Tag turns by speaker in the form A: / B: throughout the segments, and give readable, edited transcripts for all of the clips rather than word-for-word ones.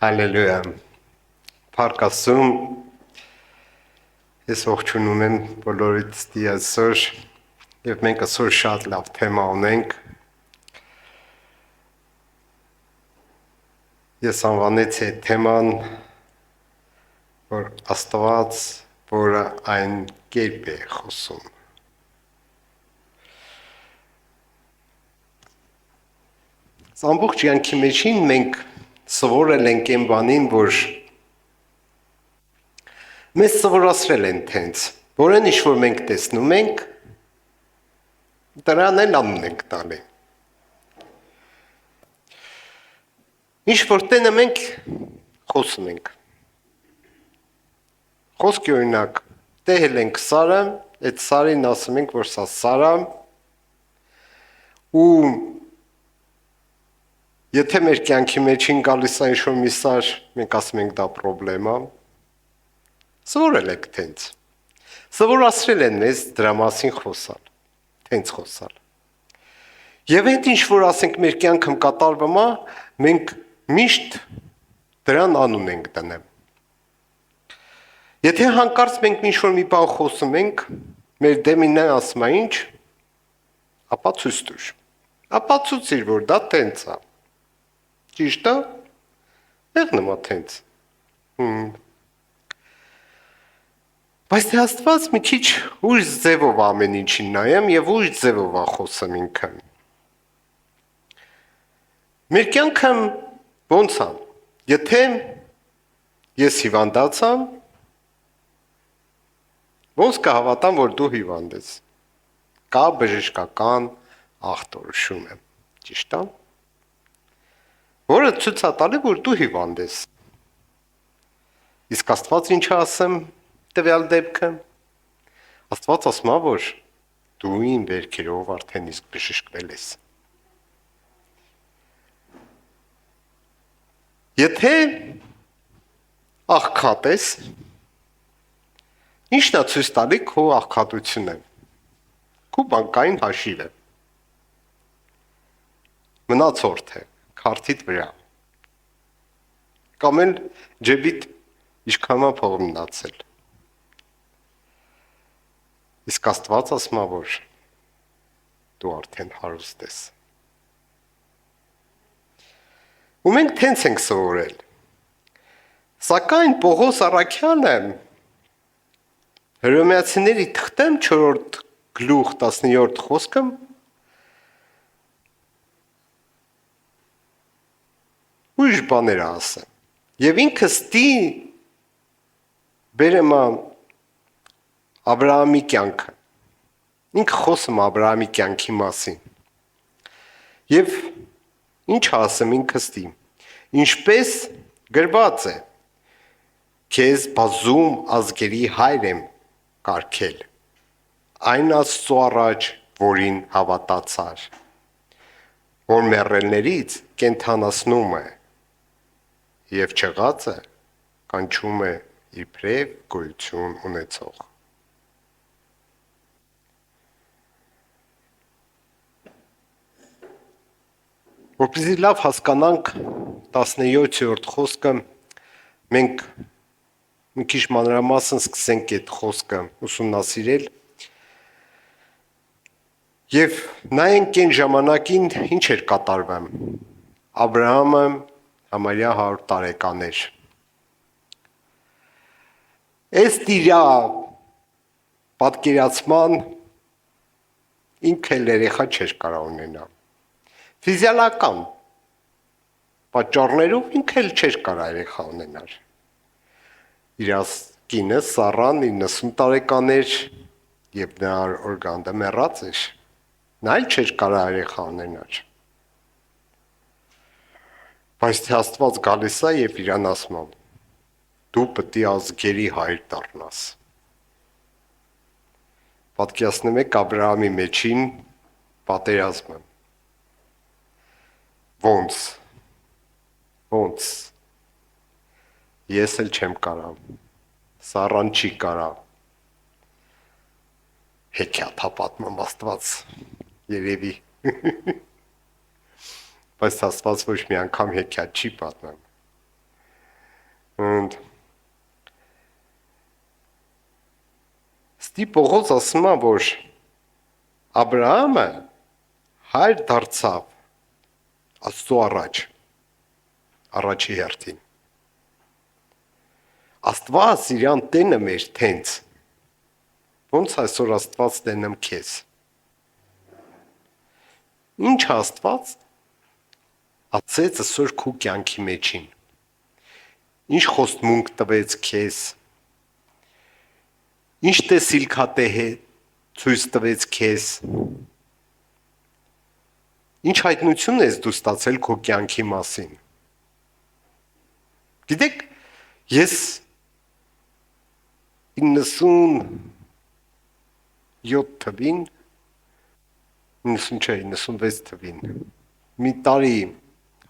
A: Հալելույա, պարկասում, ես ողջունում եմ բոլորից դիասոր և մենք ասոր շատ լավ թեմա ունենք, ես անվանեցի այդ թեման, որ Աստված, որը այն կերպ է խոսում։ Ամբողջ յանքի մեջին մենք սովորել ենք այն բանին, որ մեզ սովորացրել են տենց, որ այն ինչ-որ մենք տեսնում ենք, դրան էլ անուն ենք տալի։ Ինչ-որ տենը մենք խոսում ենք։ Խոսքի օրինակ, տեհել ենք սարը, այդ սարին ասում ենք, որ սա սար է, ու եթե մեր կյանքի մեջին գալիս է ինչ-որ մի սար, մենք ասում ենք դա պրոբլեմ է, սովորել եք տենց, սովորացրել են մեզ դրա մասին խոսալ, տենց խոսալ։ Եվ այդ ինչ-որ ասենք մեր կյանքում կատարվում է, մենք միշտ դրան անուն ենք դնել։ Եթե հանկարծ մենք ինչ-որ մի բան խոսում ենք, մեր դեմին ասում է ինչ, ապա ցույց տուր, ապա ցույցիր, որ դա տենց է։ Ճիշտ է, մեղնում է տենց։ Բայց թե Աստված մի քիչ ուրիշ ձևով ամեն ինչին նայեմ և ուրիշ ձևով է խոսում ինքը։ Մեր կյանքը ոնց է, եթե ես հիվանդացա, ոնց կհավատամ, որ դու հիվանդ ես, կա բժշկական ախտորոշում է, ճիշտ է, որը ցույց է տալի, որ դու հիվանդ ես։ Իսկ Աստված ինչ է ասում տվյալ դեպքը։ Աստված ասում է, որ դու իմ վերքերով արդեն իսկ բժշկվել ես։ Եթե աղքատ ես, ի՞նչն է ցույց տալի քո աղքատությունը։ Քո բանկային հաշիվը։ Մնացորդ է, քարտիդ վրա։ Կամ էլ ջեբիդ ինչքան է փող մնացել։ Իսկ Աստված ասում է, որ դու արդեն հարուստ ես։ Ու մենք տենց ենք սովորել։ Սակայն Պողոս առաքյալը Հռոմեացիների թղթեմ 4 գլուխ 17 խոսքը ուրիշ բաներ ասում։ Եվ ինքը ստի բերեմ Աբրահամի կյանքը։ Ինքը խոսում Աբրահամի կյանքի մասին։ Եվ ինչ ասում ինքը ստի։ Ինչպես գրված է, քեզ բազում ազգերի հայր եմ կարգել, այն Աստծո առաջ, որին հավատացար, որ մեռելներից կենդանացնում է և չեղածը կանչում է իբրև գոյություն ունեցող։ Որպեսզի լավ հասկանանք 17-րդ խոսքը, մենք մի քիչ մանրամասն սկսենք այդ խոսքը ուսումնասիրել և նայենք այն ժամանակին ինչ էր կատարվում։ Աբրահամը համարյա 100 տարեկան էր։ Ըստ իր պատկերացման ինքը էլ երեխա չէր կարող ունենալ։ Ֆիզիոլոգիական պատճառներով ինքը էլ չէր կարող երեխա ունենալ։ Իր կինը Սառան 90 տարեկան էր և նրա օրգանքը մեռած էր։ Նա էլ չէր կարող երեխա ունենալ։ Բայց թե Աստված գալիս է և իրան ասում է. դու պետք է ազգերի հայր դառնաս։ Պատկերացնում եք Աբրահամի մեջին պատերազմը։ Ոնց։ Ես էլ չեմ կարող։ Սառան չի կարող։ Հեքիաթ է պատմում Աստված, երևի։ Բայց Աստված ոչ մի անգամ հեքիաթ չի պատմում։ Und Ստի Պողոս ասում է, որ Աբրահամը հայր դարձավ Աստծո առաջի հերթին։ Աստված իրան տենը մեր թենց, ոնց այսօր Աստված տենեմ քեզ։ Ինչ Աստված ացեց այսօր քու կյանքի մեջին։ Ինչ խոստմունք տվեց քեզ։ Ինչ տեսիլքատեհ ցույց տվեց քեզ։ Ինչ հայտնություն ես դու ստացել քո կյանքի մասին։ Գիտեք, ես 97 թվին, 96 թվին, մի տարի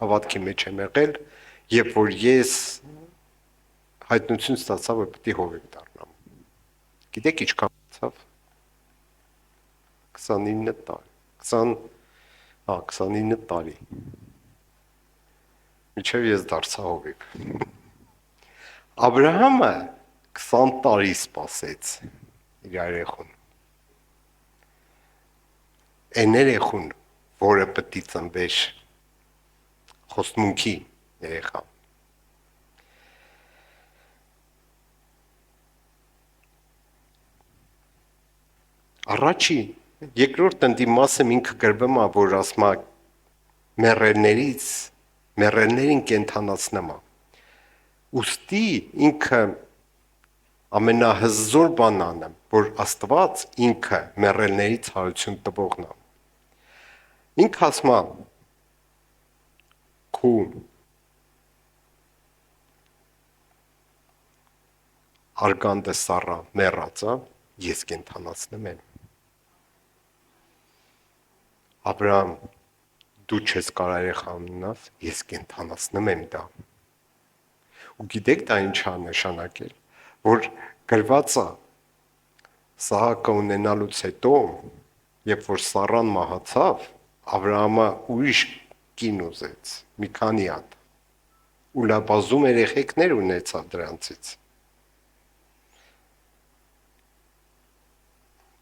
A: հավատքի մեջ եմ եղել, երբ որ ես հայտնություն ստացա, որ պետք է հովիվ դառնամ։ Գիտեք ինչքան ծավ 29 տարի 29 տարի մինչև ես դարձա հովիվ։ Աբրահամը 20 տարի սպասեց իր երեխուն։ Այն երեխուն, որը պետք է ծնվեր խոստմունքի երեխա։ Առաջի երկրորդ ընդդիմասը ինքը գրվում է, որ ասում է մեռելներին կենթանացնում է։ Ուստի ինքը ամենահզոր բանն է, որ Աստված ինքը մեռելների ցարություն տվողն է։ Ինքը ասում է քու արգանդը Սառա մեռած է, ես կենթանացնում եմ։ Աբրահամ, դու չես կարող երեխա ունենաս, ես կենթանացնում եմ դա։ Ու գիտեք դա ինչ է նշանակել, որ գրված է Սահակը ունենալուց հետո, երբ որ Սառան մահացավ, Աբրահամը ուրիշ կին ուզեց, մի քանի հատ, ու լաբազում երեխեքներ ունեցավ դրանցից։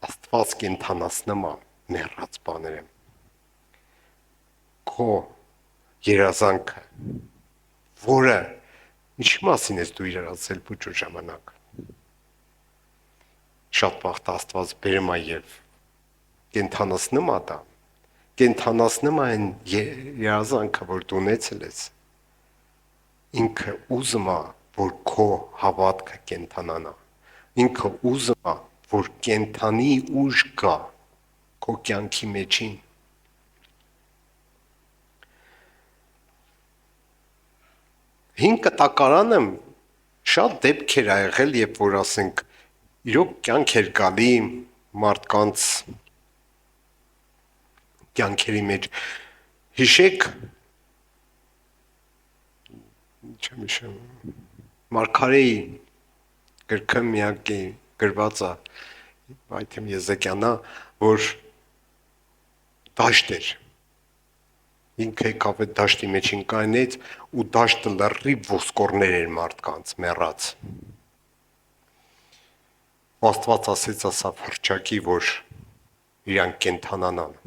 A: Աստված կենթանացնում է մեռած բաները։ Քո երազանքը, որը ինչի մասին ես դու իրացել փոքր ժամանակ։ Շատ բախտ Աստված բերում է եւ կենթանացնում է դա։ Կենթանացնում է այն երազանքը, որ դու ունեցել ես։ Ինքը ուզում է, որ քո հավատքը կենթանանա։ Ինքը ուզում է, որ կենթանի ուժ գա քո կյանքի մեջին։ Հին կտակարանը շատ դեպքեր ա եղել, երբ որ ասենք իրոք կյանք էր գալի մարդկանց կյանքերի մեջ։ Հիշեք, չեմ հիշում, Մարգարեի գրքը միակի գրված է, այդ եմ Եզեկյանա, որ դաշտ էր։ Ինքը եկավ այդ դաշտի մեջին կայնեց ու դաշտը լրիվ ոսկորներ էր մարդկանց մեռած։ Աստված ասեց ասա հրճակի, որ իրանք կենթանանան։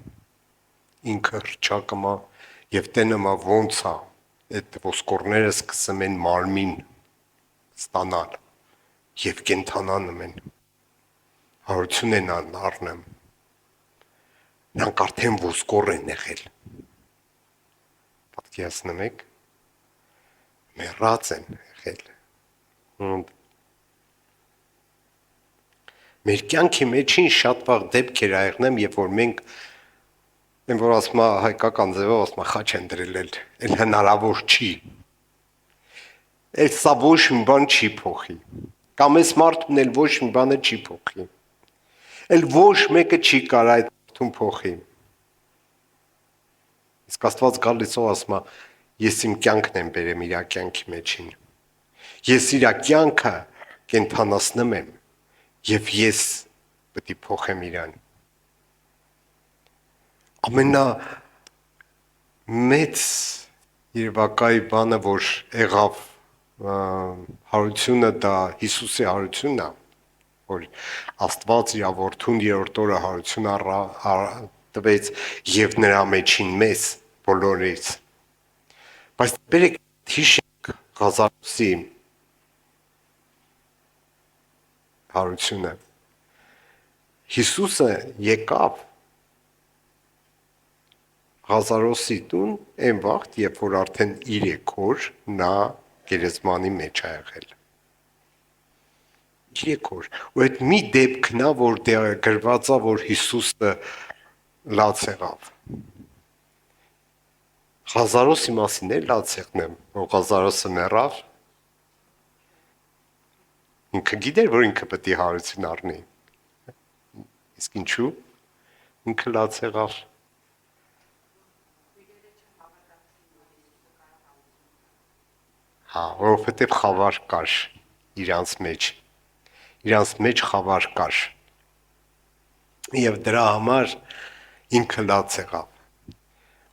A: Ինքը հրճակում է եւ տենում է ոնց է այդ ոսկորները սկսում են մարմին ստանալ եւ կենթանանում են։ Հարություն են առնում։ Նրանք արդեն ոսկոր են եղել։ Պատկերացնում եք, մեռած են եղել։ Մեր կյանքի մեջին շատ վաղ դեպքեր աղնեմ, երբ որ մենք են որ ասում է հայկական ձևով ասում է խաչ են դրել, էլ հնարավոր չի։ Էլ սա ոչ մի բան չի փոխի։ Կամ այս մարդուն էլ ոչ մի բանը չի փոխի։ Էլ ոչ մեկը չի կարող այդ մարդուն փոխի։ Իսկ Աստված գալիս ու ասում է ես իմ կյանքն եմ բերեմ իր կյանքի մեջին։ Ես իր կյանքը կենթանացնում եմ եւ ես պետք է փոխեմ իրան։ Ամենա մեծ երևակայի բանը որ եղավ հարությունը դա Հիսուսի հարությունն է, որ Աստված իր որդուն երրորդ օրը հարություն տվեց եւ նրա մեջին մեզ բոլորից։ Բայց բերեք հիշենք Ղազարոսի հարությունը։ Հիսուսը եկավ Ղազարոսի տուն այն վաղտ, երբ որ արդեն 3 օր նա գերեզմանի մեջ է եղել։ 3 օր։ Ու այդ մի դեպքն է, որ գրված է, որ Հիսուսը լաց եղավ։ Ղազարոսի մասին էլ լաց եղնեմ, որ Ղազարոսը մեռավ։ Ինքը գիտեր, որ ինքը պետք է հարություն առնի։ Իսկ ինչու՞։ Ինքը լաց եղավ։ Որովհետև խավար կար իրանց մեջ խավար կար։ Եվ դրա համար ինքը լաց եղավ։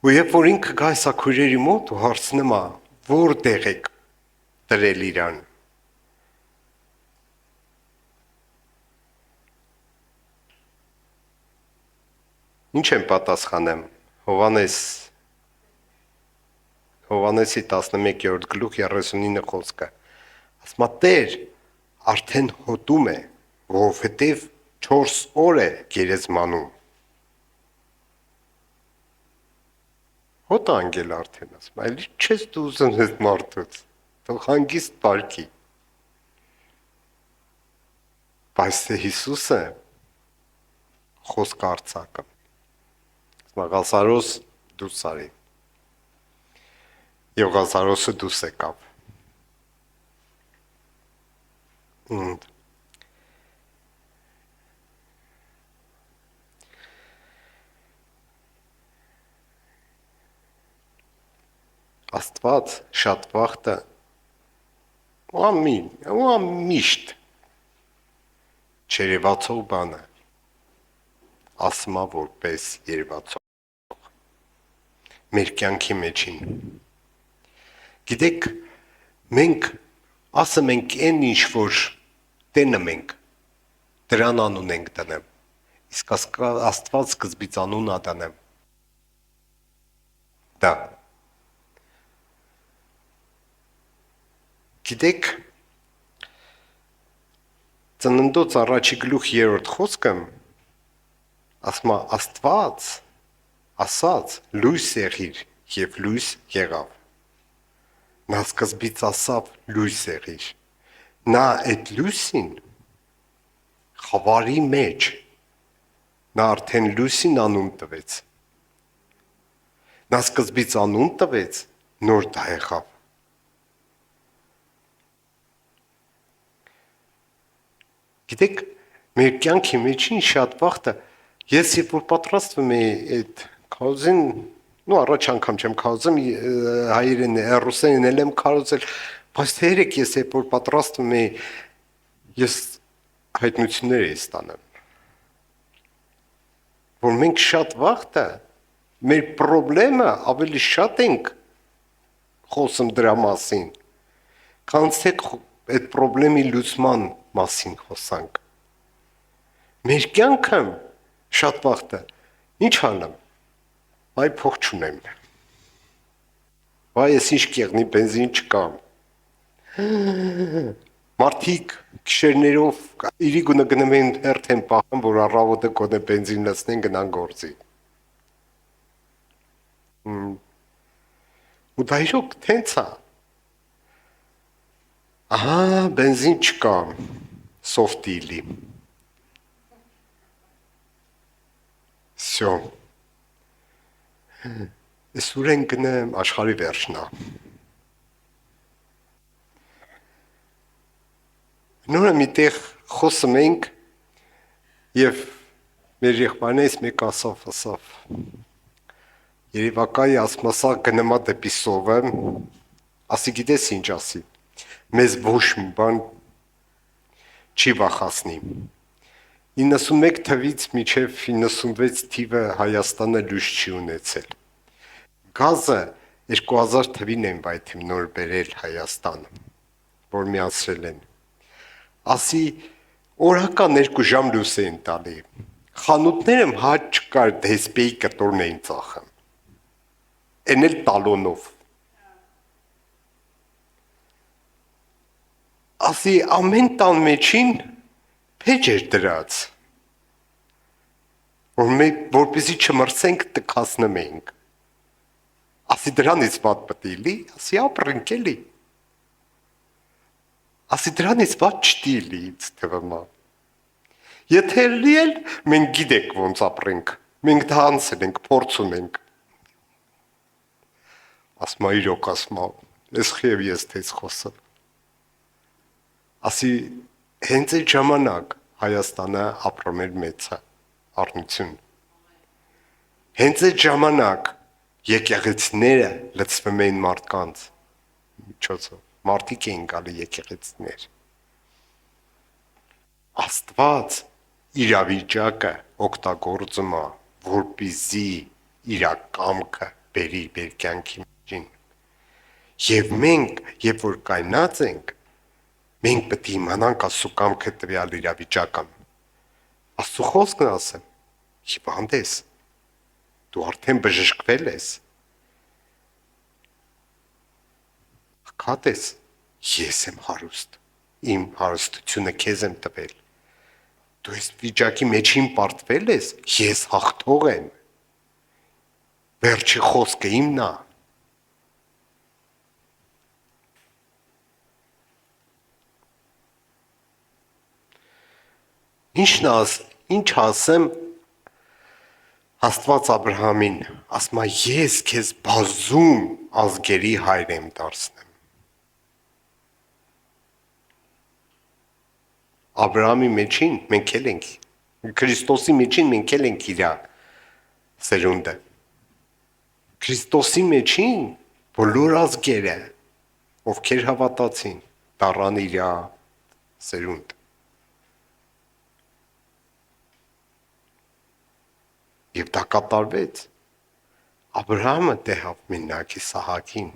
A: Ու երբ որ ինքը գայս է քույրերի մոտ ու հարցնում է, որտեղ եք դրել իրան։ Ինչ եմ պատասխանեմ։ Հովանեսի 11-րդ գլուխ 39 խոսքը։ Ասма Տեր արդեն հոտում է, որովհետև 4 օր է գերեզմանում։ Հոտ անգել արդեն ասում, այլ չես դու ուզում ես մարդուց, թող հանգիստ պարկի։ Բայց թե Հիսուսը խոսք արձակը։ Ասма Ղազարոս դուրս արի։ Եվ Ղազարոսը դուրս եկավ։ Աստված շատ վաղտը ու միշտ չերևացող բանը ասմա որպես երևացող մեր կյանքի մեջին։ Գիտեք, մենք ասում ենք այն ինչ որ տենը մենք դրան անուն ենք դնեմ, իսկ Աստված սկզբից անուն ա դնեմ։ Դա Գիտեք, ծննդոց առաջի գլուխ 3-րդ խոսքը ասում է Աստված ասաց լույս եղիր եւ լույս եղավ։ Նա սկզբից ասավ լույս եղիր։ Նա այդ լույսին խավարի մեջ նա արդեն լույսին անուն տվեց։ Նա սկզբից անուն տվեց, նոր դա եղավ։ Գիտեք, մեր կյանքի մեջին շատ վաղտը ես երբ որ պատրաստվում էի այդ քարոզին, առաջ անգամ չեմ քարոզում, հայերեն ռուսերեն էլ եմ քարոզել, բայց թերեք ես երբ որ պատրաստվում էի, ես հայտնություններ էի ստանում, որ մենք շատ վաղտը մեր խնդրեմը ավելի շատ ենք խոսում դրա մասին, քան թե այդ խնդրեմի լուծման մասին խոսանք։ Մեր կյանքը շատ վաղտը ինչ անեմ, այ փող չունեմ։ Վայ ես ինչ կեղնի բենզին չկա։ Մարդիկ գիշերներով իրիկունը գնում են հերթ են պահում, որ առավոտը գոնե բենզին լցնեն գնան գործի։ Ու դա իրոք տենց է։ Ահա բենզին չկա, սոֆտիլի։ Всё։ Ես ուր են գնեմ, աշխարհի վերջն է։ Նորը միտեղ խոսում ենք եւ մեր եղբայրներից մեկ ասավ։ Երևակայի ասմասա գնումա դեպի սովը, ասի գիտես ինչ ասի, մեզ ոչ մի բան չի վախացնի։ 91 թվից մինչև 96 թիվը Հայաստանը լույս չի ունեցել։ Գազը 2000 թվին են վայթում նոր բերել Հայաստանը։ որ միացրել են։ Ասի օրական 2 ժամ լույս էին տալի։ Խանութները հաճ չկար դեսպեի կտորն էին ծախում։ Էն էլ տալոնով։ Ասի ամեն տան մեջին փեջ էր դրած, որպեսզի չմրսենք տքացնում էինք։ Ասի դրանից ված պետք է լի, ասի ապրենք էլի։ Ասի դրանից ված չտի լի, ինձ թվում է։ Եթե լի էլ մենք գիտենք ոնց ապրենք, մենք դա անցել ենք, փորձ ունենք։ Ասմա իրոք ասմա, ես խիև ես թեզ խոսել։ Ասի հենց այդ ժամանակ Հայաստանը ապրում էր մեծ առնություն։ Հենց այդ ժամանակ եկեղեցիները լցվում էին մարդկանց միջոցով, մարդիկ էին գալի եկեղեցիներ։ Աստված իրավիճակը օգտագործում է, որպեսզի իր կամքը բերի մեր կյանքի միջին։ Եվ մենք, երբ որ կայնած ենք, մենք պետք է իմանանք Աստծո կամքը տվյալ իրավիճակում։ Աստծո խոսքն ասեմ, հիվանդ ես, դու արդեն բժշկվել ես, աղքատ ես, ես եմ հարուստ, իմ հարստությունը քեզ եմ տվել, դու այս վիճակի մեջին պարտվել ես, ես հաղթող եմ, վերջի խոսքը իմն է։ Ինչ ասեմ Աստված Աբրահամին, ասում է ես քեզ բազում ազգերի հայր եմ դարձնեմ։ Աբրահամի մեջին մենք էլ ենք, Քրիստոսի մեջին մենք էլ ենք իր սերունդը։ Քրիստոսի մեջին բոլոր ազգերը, ովքեր հավատացին, դառան իր սերունդ։ Եվ դա կատարվեց։ Աբրահամը դեհավ մենակ Իսահակին։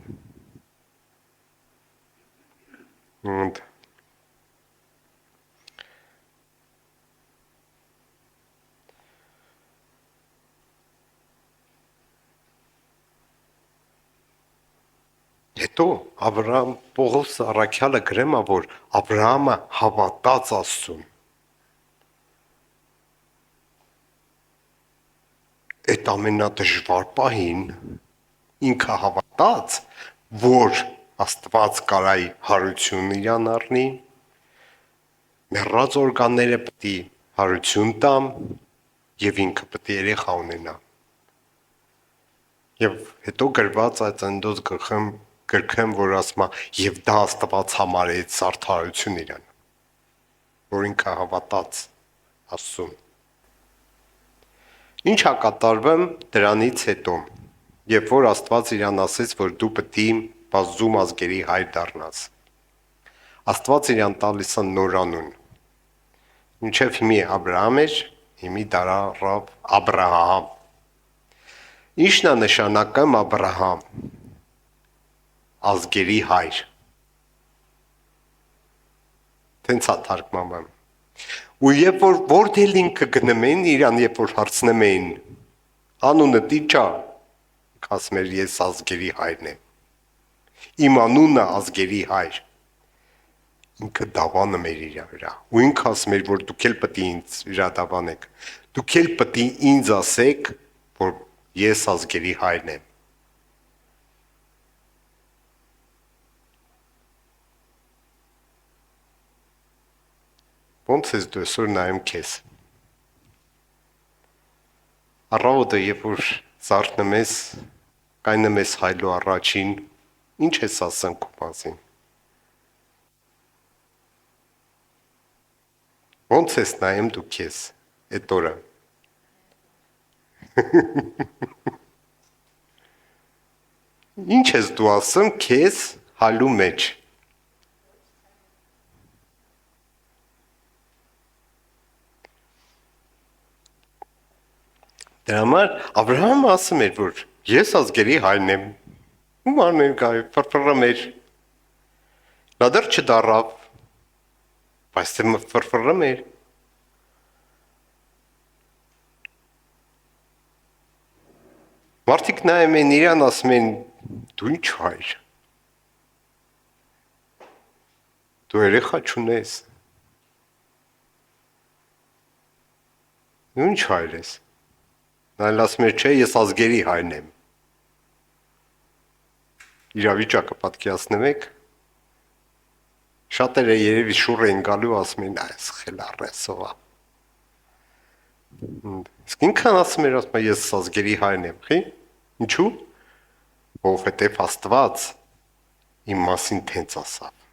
A: Հետո Աբրահամ Պողոս առաքյալը գրում է, որ Աբրահամը հավատաց Աստծուն։ Այդ ամենադժվար պահին ինքը հավատաց, որ Աստված կարա հարություն իրան առնի, մեռած օրգանները պետք է հարություն տամ եւ ինքը պետք է երեխա ունենա։ Եվ հետո գրված է Ծննդոց գրքում, որ ասում է, եւ դա Աստված համարեց արդարություն իրան, որ ինքը հավատաց Աստծուն։ Ինչ է կատարվում դրանից հետո, երբ որ Աստված իրան ասեց, որ դու պետք է բազում ազգերի հայր դառնաս։ Աստված իրան տալիս է նոր անուն։ Մինչև հիմի Աբրահամ էր, հիմի դառավ Աբրահամ։ Ինչն է նշանակում Աբրահամ։ Ազգերի հայր։ Տենց է թարգմանվում։ Ու երբ որ որտեղ ինքը գնում էին իրան, երբ որ հարցնում էին անունը տիճա, ասում էր ես ազգերի հայրն եմ։ Իմ անունը ազգերի հայր։ Ինքը դավանում էր իր վրա։ Ու ինքը ասում էր, որ դուք էլ պետք է ինձ վրա դավանեք։ Դուք էլ պետք է ինձ ասեք, որ ես ազգերի հայրն եմ։ Ոնց ես դու այսօր նայում քեզ։ Առավոտը երբ որ զարթնում ես, կայնում ես հայլու առաջին, ինչ ես ասում քո մասին։ Ոնց ես նայում դու քեզ այդ օրը։ Ինչ ես դու ասում քեզ հալու մեջ։ Դրա համար Աբրահամը ասում էր, որ ես ազգերի հայրն եմ։ Ում արներ գայ, ֆրֆրում էր։ Նա դեռ չդառավ, բայց թե ֆրֆռում էր։ Մարդիկ նայում են իրան, ասում են, դու ինչ հայր։ Դու երեխա չունես։ Դու ինչ հայր ես։ Նա ասում էր, չէ, ես ազգերի հայրն եմ։ Իրավիճակը պատկերացնեք եք։ Շատերը երևի շուռ են գալու, ասում են, այս խելառեսովա։ Իսկ ինքան ասում էր, ասում է, ես ազգերի հայրն եմ, խի։ Ինչու՞։ Որովհետև Աստված իմ մասին տենց ասավ։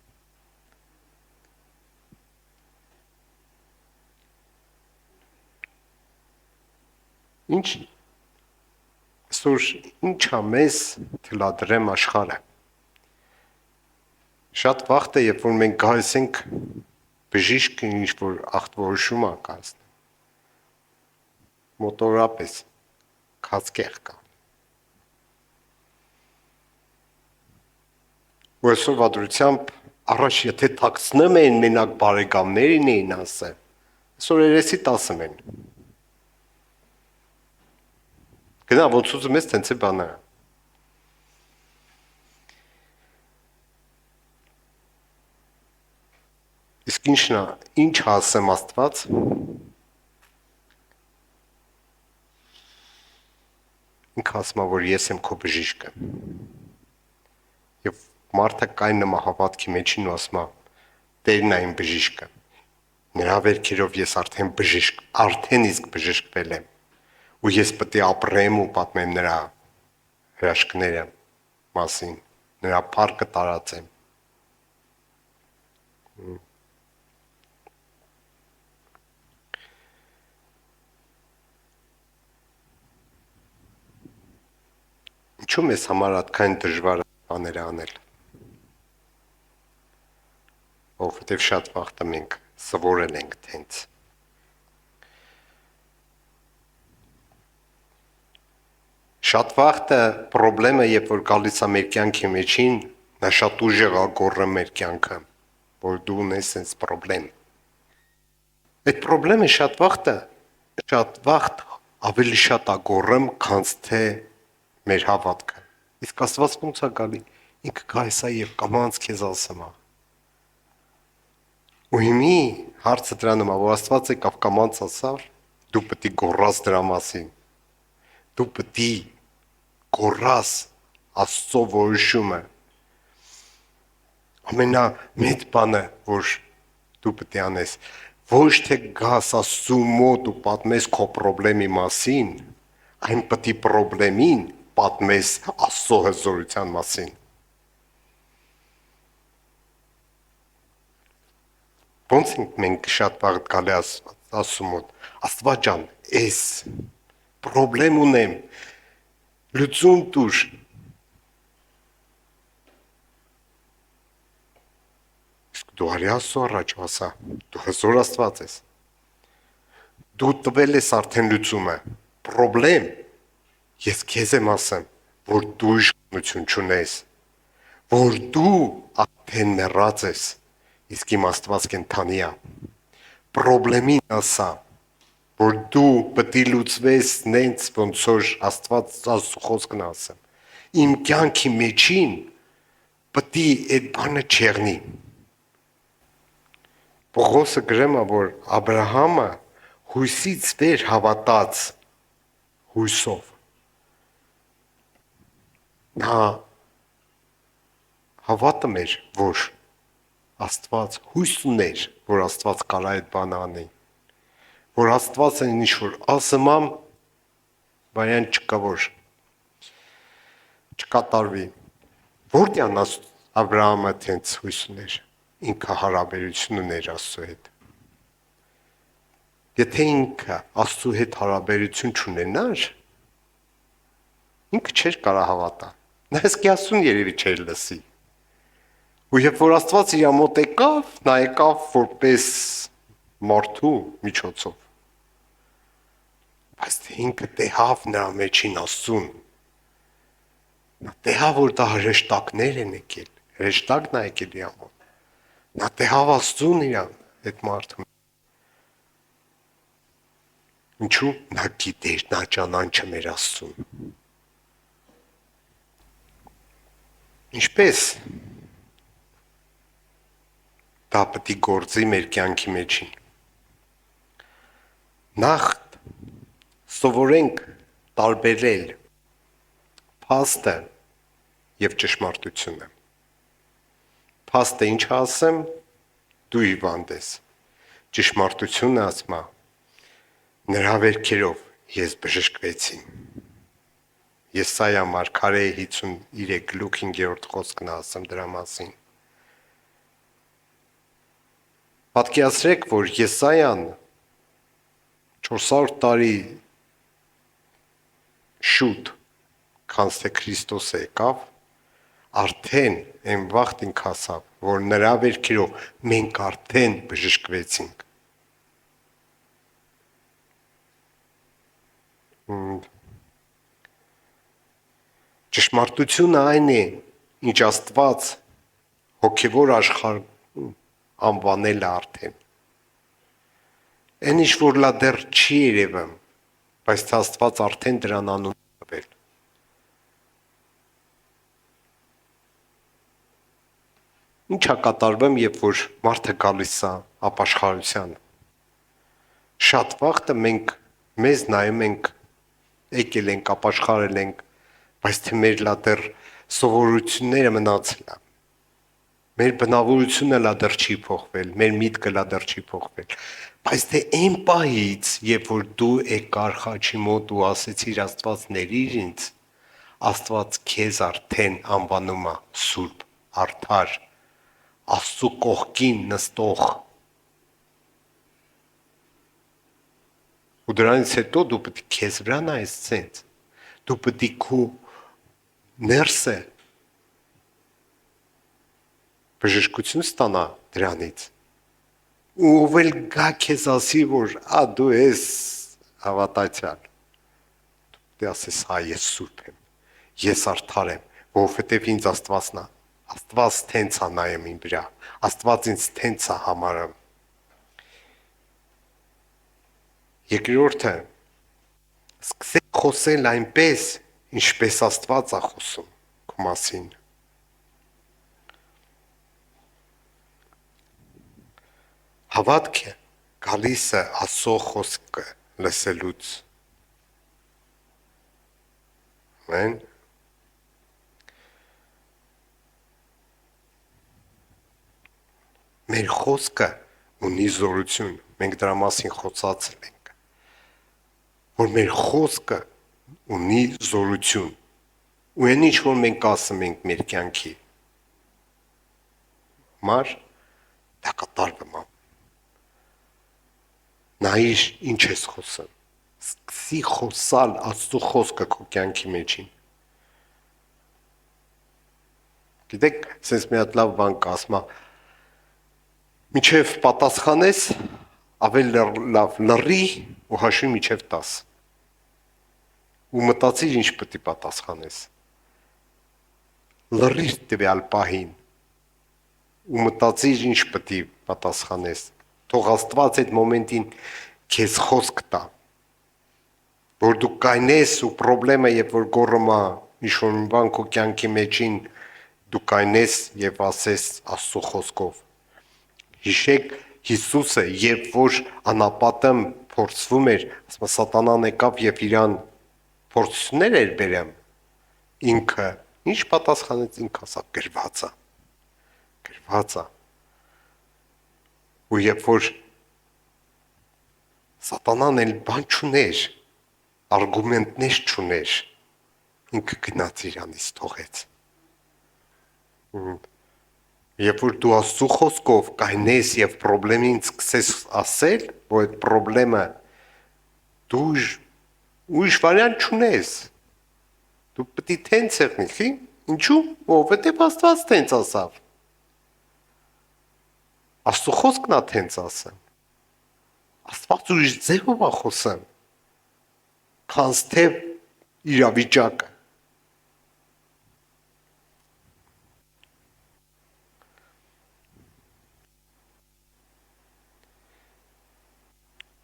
A: Ինչ այսօր ինչա մեզ թելադրեմ աշխարհը։ Շատ վաղ է, երբ որ մենք գալիս ենք բժիշկ ինչ որ ախտորոշում անկասն։ Մոտորապես քացկեղ կա։ Ու այսօր վադրությամբ առաջ եթե թաքցնում են մենակ բարեկամներին էին ասել, այսօր երեսի 10 են։ Գնա ոնց ուզում ես տենց է բանը։ Իսկ ինչ ասեմ Աստված, ինքը ասում է, որ ես եմ քո բժիշկը։ Եվ մարդը կային նմա հավատքի մեջին ու ասում է, Տերն է իմ բժիշկը։ Նրա վերքերով ես արդեն իսկ բժշկվել եմ։ Ու ես պետք է ապրեմ ու պատմեմ նրա հրաշքները մասին, նրա փառքը տարածեմ։ Ինչու՞ մեզ համար այդքան դժվար բաներ անել։ Որովհետև շատ վաղ մենք սովորել ենք տենց։ Շատ վաղ խնդրեմը, երբ որ գալիս է մեր կյանքի մեջին, նա շատ ուժեղ ագոռում մեր կյանքը, որ դու ունես այս խնդրեմ։ Այդ խնդրեմը շատ վաղ ավելի շատ ագոռում, քան թե մեր հավատքը։ Իսկ Աստված ո՞նց է գալի։ Ինքը գալիս է եւ կամաց քեզ ասում է։ Ու հիմի հարցը դրանում է, որ Աստված եկավ կամաց ասավ, դու պետք է գոռաս դրա մասին։ Դու պետք է գոռաս Աստծո որոշումը։ Ամենամեծ բանը, որ դու պետք է անես, ոչ թե գաս Աստծու մոտ ու պատմես քո խնդրեմի մասին, այն պետք է խնդրեմին պատմես Աստծո հզորության մասին։ Ոնց ենք մենք շատ վաղ գալի ասում մոտ, Աստված ջան, ես խնդրեմ ունեմ, լուծում տուր։ Իսկ դու արի Աստծո առաջ ասա, դու հզոր Աստված ես։ Դու տվել ես արդեն լուծումը, խնդրեմ, ես քեզ եմ ասեմ, որ դու իշխանություն չունես, որ դու արդեն մեռած ես, իսկ իմ Աստված կենդանի է։ Խնդրեմին ասա, որ դու պետք է լուծվես նենց ոնց որ Աստված Աստծո խոսքն ասեմ։ Իմ կյանքի մեջին պետք է այդ բանը չեղնի։ Պողոսը գրում է, որ Աբրահամը հույսից վեր հավատաց հույսով։ Նա հավատում էր, որ Աստված հույս ուներ, որ Աստված կարա այդ բանը անի։ Որ Աստված այն ինչ որ ասում ամ, վարյան չկա որ չկատարվի։ Որտյան Աբրահամը տենց հույս ուներ, ինքը հարաբերություն ուներ Աստծո հետ։ Եթե ինքը Աստծո հետ հարաբերություն չունենար, ինքը չէր կարա հավատա։ Նա Հեսկիասուն երևի չէր լսի։ Ու երբ որ Աստված իր մոտ եկավ, նա եկավ որպես մարդու միջոցով։ Բայց ինքը տեսավ նրա մեջին Աստծուն։ Նա տեսավ, որ դա հրեշտակներ են եկել, հրեշտակն է եկել իր մոտ։ Նա դե հավաստուն իրան այդ մարդը։ Ինչու՞, նա գիտեր, նա ճանաչը մեր Աստծուն։ Ինչպես դա պետք է գործի մեր կյանքի մեջին։ Նախ սովորենք տարբերել փաստը եւ ճշմարտությունը։ Փաստը ինչ ասեմ, դու հիվանդ ես։ Ճշմարտությունը ասում է, նրա վերքերով ես բժշկվեցի։ Եսայա մարգարեի 53:5 խոսքն ասում դրա մասին։ Պատկերացրեք, որ Եսայան 400 տարի շուտ, քան թե Քրիստոսը եկավ, արդեն այն վաղտ ինք ասավ, որ նրա վերքերով մենք արդեն բժշկվեցինք։ Ճշմարտությունը այն է, ինչ Աստված հոգևոր աշխարհ անվանել է արդեն։ Այն ինչ որ լա դեռ չի երևում, բայց Աստված արդեն դրան անուն տվել։ Ինչ է կատարվում, երբ որ մարդը գալիս է ապաշխարության։ Շատ վաղտը մենք մեզ նայում ենք, եկել ենք, ապաշխարել ենք, բայց թե մեր լա դեռ սովորությունները մնացել են։ Մեր բնավորությունը լա դեռ չի փոխվել, մեր միտքը լա դեռ չի փոխվել։ Բայց թե այն պահից, երբ որ դու եկար Խաչի մոտ ու ասեցիր Աստված ներիր ինձ, Աստված քեզ արդեն անվանում է սուրբ, արդար, Աստծու կողքին նստող։ Ու դրանից հետո դու պետք է քեզ վրա նայես ցենց։ Դու պետք է քո ներսը բժշկություն ստանա դրանից։ Ու ով էլ գա քեզ ասի, որ դու ես հավատացյալ։ Դու պետք է ասես, ես սուրբ եմ, ես արդար եմ, որովհետև ինձ Աստվածն է։ Աստված տենց է նայում իմ վրա, Աստված ինձ տենց է համարում։ Երկրորդը, սկսեք խոսել այնպես, ինչպես Աստված է խոսում քո մասին։ Հավատքը գալիս է Աստծո խոսքը լսելուց։ Ամեն։ Մեր խոսքը ունի զորություն, մենք դրա մասին խոսացել ենք, որ մեր խոսքը ունի զորություն, ու այն ինչ որ մենք ասում ենք մեր կյանքի համար, դա կատարվում է։ Նայիր ինչ ես խոսում, սկսի խոսալ Աստծո խոսքը քո կյանքի մեջին։ Գիտեք, sense մի հատ լավ բան կա, ասում է, միջև պատասխանես, ավելի լավ լռի ու հաշվի միջև 10։ Ու մտածիր ինչ պետք է պատասխանես։ Լռիր տվյալ պահին ու մտածիր ինչ պետք է պատասխանես։ Թող Աստված այդ մոմենտին քեզ խոսք տա, որ դու կայնես ու խնդրեմը, երբ որ գոռում է ինչ-որ մի բան քո կյանքի մեջին, դու կայնես եւ ասես Աստծո խոսքով։ Հիշեք Հիսուսը, երբ որ անապատը փորձվում էր, ասում է սատանան եկավ եւ իրան փորձություններ էր բերում, ինքը ինչ պատասխանեց, ինքը ասա գրված է։ Գրված է։ Ու երբ որ սատանան էլ բան չուներ, արգումենտներ չուներ, ինքը գնաց իրանից թողեց։ Երբ որ դու Աստծո խոսքով կայնես եւ խնդրին սկսես ասել, որ այդ խնդրը դու ուրիշ վարիանտ չունես, դու պետք է տենց եղնի, ինչու՞, որովհետեւ Աստված տենց ասավ։ Աստծո խոսքն է տենց ասում։ Աստված ուրիշ ձևով է խոսում, քան թե իրավիճակը։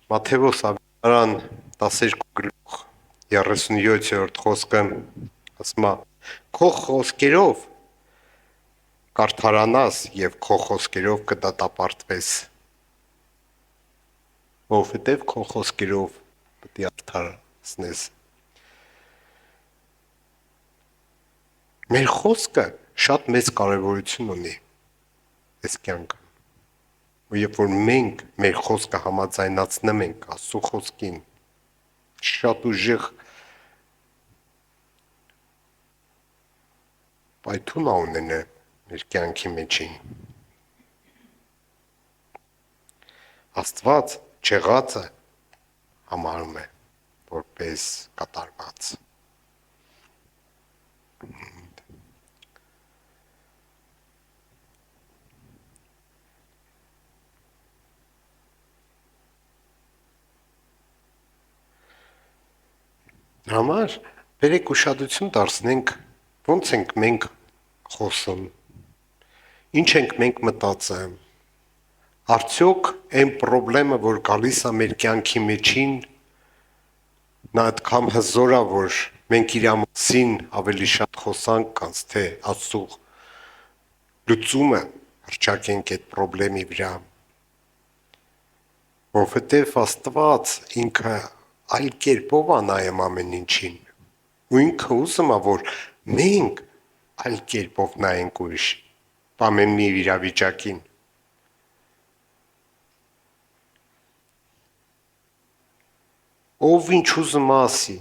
A: Մատթեոս ավետարան 12:37 խոսքը ասում է. քո խոսքերով կարդարանաս եւ քո խոսքերով կդատապարտվես, որովհետեւ քո խոսքերով պետք է արդարացնես։ Մեր խոսքը շատ մեծ կարևորություն ունի այս կյանքում։ Ու երբ որ մենք մեր խոսքը համաձայնացնում ենք Աստծո խոսքին, շատ ուժեղ պայթուն ունենա մեր կյանքի մեջին։ Աստված չեղածը համարում է որպես կատարված։ Համար բերեք ուշադրություն դարձնենք ոնց ենք մենք խոսում, ինչ ենք մենք մտածում, արդյոք այն խնդրեմը, որ գալիս է մեր կյանքի մեջին, նա այդքան հզոր է, որ մենք իր մասին ավելի շատ խոսանք, քան թե Աստծո լուծումը հռչակենք այդ խնդրի վրա, որովհետև Աստված ինքը այլ կերպով է նայում ամեն ինչին, ու ինքը ուզում է, որ մենք այլ կերպով նայենք ուրիշ ամեն մի իրավիճակին։ Ով ինչ ուզում ասի,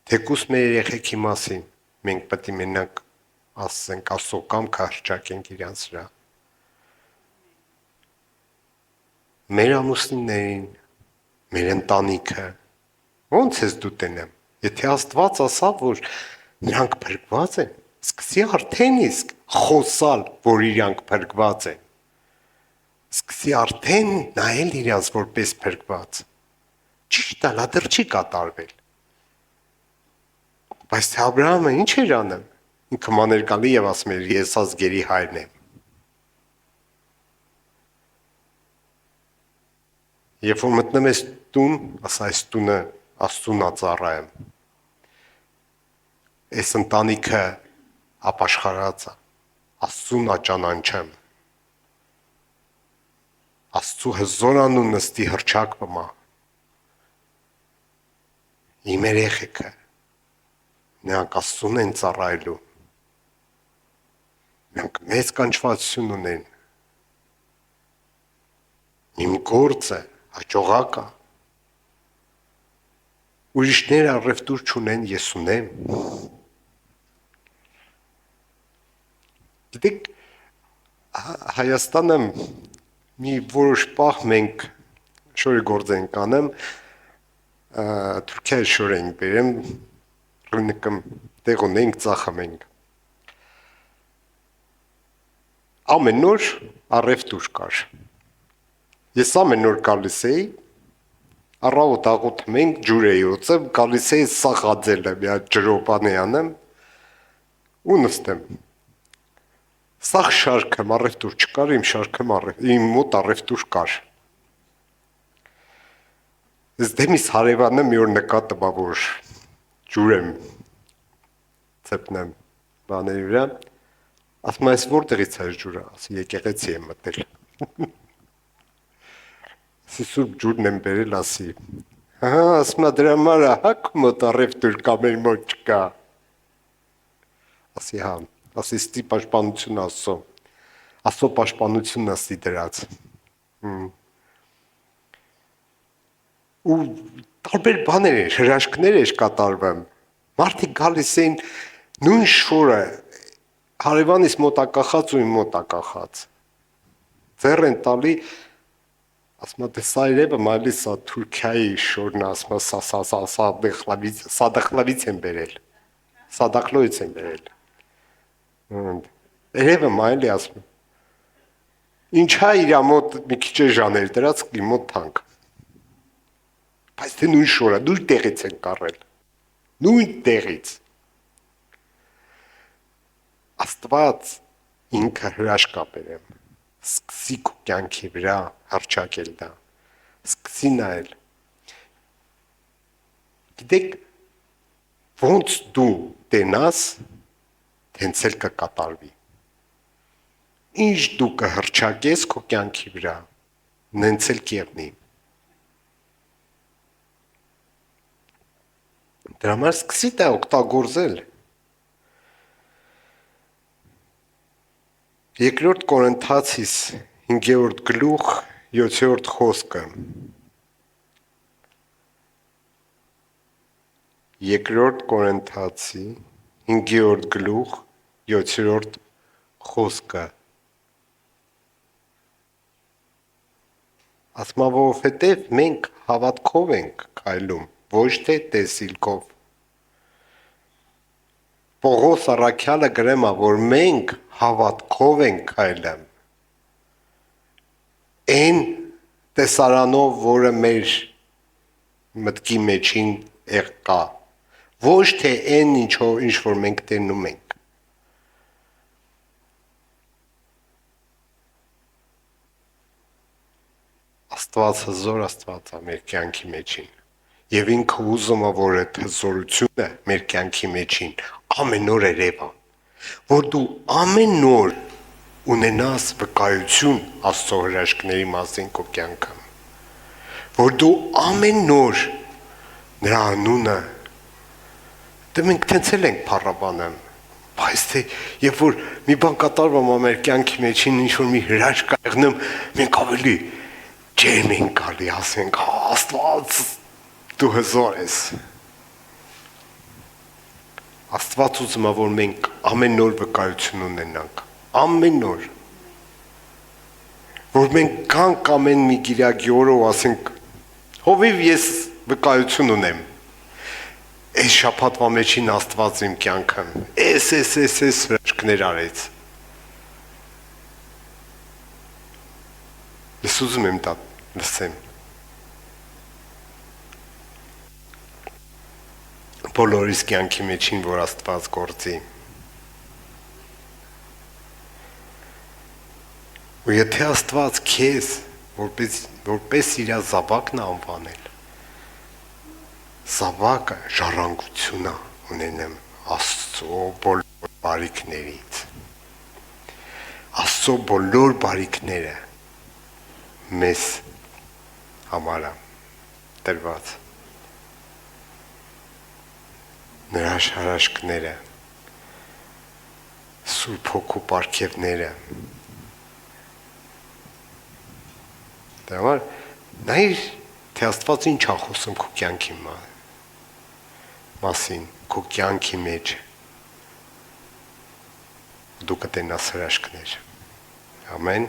A: թեկուզ մեր երեխեքի մասին, մենք պետք է մենակ ասենք Աստծո կամքը հռչակենք իրանց վրա։ Մեր ամուսիններին, մեր ընտանիքը, ոնց ես դու տենեմ, եթե Աստված ասավ, որ նրանք փրկված են, սկսի արդեն իսկ խոսալ, որ իրանք փրկված են, սկսի արդեն նայել իրանց որպես փրկված, ճիշտ է, լա դեռ չի կատարվել, բայց թե Աբրահամը ինչ էր անում, ինքը մաներ գալի և ասում էր, ես ազգերի հայրն եմ, երբ որ մտնում ես տուն, ասա այս տունը Աստծուն ա ծառայում, այս ընտանիքը ապաշխարած է, Աստծուն ա ճանաչում, Աստծու հզոր անունը ստի հռչակվում է, իմ երեխեքը, նրանք Աստծուն են ծառայելու, նրանք մեծ կանչվածություն ունեն, իմ գործը հաջողակ է, ուրիշները առևտուր չունեն, ես ունեմ։ Գիտեք, Հայաստանը մի որոշ պահ մենք շորի գործ ենք անում, Թուրքիայի շոր ենք բերեմ, ռնկում տեղ ունենք, ծախում ենք։ Ամեն նոր առևտուր կար։ Ես ամեն նոր գալիս էի, առավոտ աղոթում ենք, ջուր էի ուծում, գալիս էի սաղ ածելը, մի հատ ջրոպան էի անում ու նստեմ։ Սաղ շարքեմ, առևտուր չկար, իմ մոտ առևտուր կար։ Ես դեմիս հարևանը մի օր նկատում ա, որ ջուր եմ ծեպնեմ բաների վրա, ասում է, այս որտեղից է ջուրը, ասի եկեղեցի եմ մտել։ Ասի սուրբ ջուրն եմ բերել, ասի, ասում է դրա համար է, հա քո մոտ առևտուր կա, մեր մոտ չկա։ Ասի հա, ասի ստի պաշտպանություն Աստծո, Աստծո պաշտպանությունն ստի դրած։ Ու տարբեր բաներ էր, հրաշքներ էր կատարվում։ Մարդիկ գալիս էին նույն շորը, հարևանիս մոտ ա կախած ու իմ մոտ ա կախած։ Ձեռ են տալի, ասում է, դե սա երևը մայլի սա Թուրքիայի շորն է, ասում է, Սադախլավից են բերել, Սադախլոյից են բերել։ Երևը մայլի ասում է, ինչա իրա մոտ մի քիչ ժաներ դրած, իմ մոտ թանկ։ Բայց թե նույն շորը, նույն տեղից են կառել, նույն տեղից։ Աստված ինքը հրաշք ա բերեմ, սկսի քո կյանքի վրա հռչակել դա, սկսի նայել, Գիտեք, ոնց դու տենաս, հենց էլ կկատարվի։ Ինչ դու կհրճակես քո կյանքի վրա, նենց էլ կեղնի։ Դրա համար սկսի դա օգտագործել։ Երկրորդ Կորինթացիս 5-րդ գլուխ 7-րդ խոսքը։ Երկրորդ Կորինթացի 5-րդ գլուխ 7-րդ խոսքը։ Ասма որովհետև մենք հավատքով ենք քայլում, ոչ թե տեսիլքով։ Պողոս առաքյալը գրում է, որ մենք հավատքով ենք քայլում։ Այն տեսարանով, որը մեր մտքի մեջին կա, ոչ թե այն ինչ որ մենք տենում ենք։ Աստված հզոր Աստված է մեր կյանքի մեջին։ Եվ ինքը ուզում է, որ այդ հզորությունը մեր կյանքի մեջին ամեն օր երևա, որ դու ամեն օր ունենաս վկայություն Աստծո հրաշքների մասին քո կյանքում, որ դու ամեն օր նրա անունը, դե մենք տենցել ենք փառաբանը, բայց թե երբ որ մի բան կատարվում է մեր կյանքի մեջին, ինչ որ մի հրաշք կա եղնում, մենք ավելի ջերմ ենք գալի, ասենք, Աստված, դու հզոր ես։ Աստված ուզում է, որ մենք ամեն օր վկայություն ունենանք, ամեն օր, որ մենք գանք ամեն մի գիրակի օրը ու ասենք, հովիվ ես վկայություն ունեմ, այս շաբաթվա մեջին Աստված իմ կյանքում, այս հրաշքներ արեց։ Ես ուզում եմ դա լսեմ։ Բոլորիս կյանքի մեջին, որ Աստված գործի։ Ու եթե Աստված քեզ որպես իր զավակն է անվանել, զավակը ժառանգություն է ունենում Աստծո բոլոր բարիքներից։ Աստծո բոլոր բարիքները մեզ համար է տրված։ Նրա հրաշքները, Սուրբ Հոգու պարգևները։ Դրա համար նայիր, թե Աստված ինչ է խոսում քո կյանքի մասին, քո կյանքի մեջ։ Դու կտենաս հրաշքներ։ Ամեն։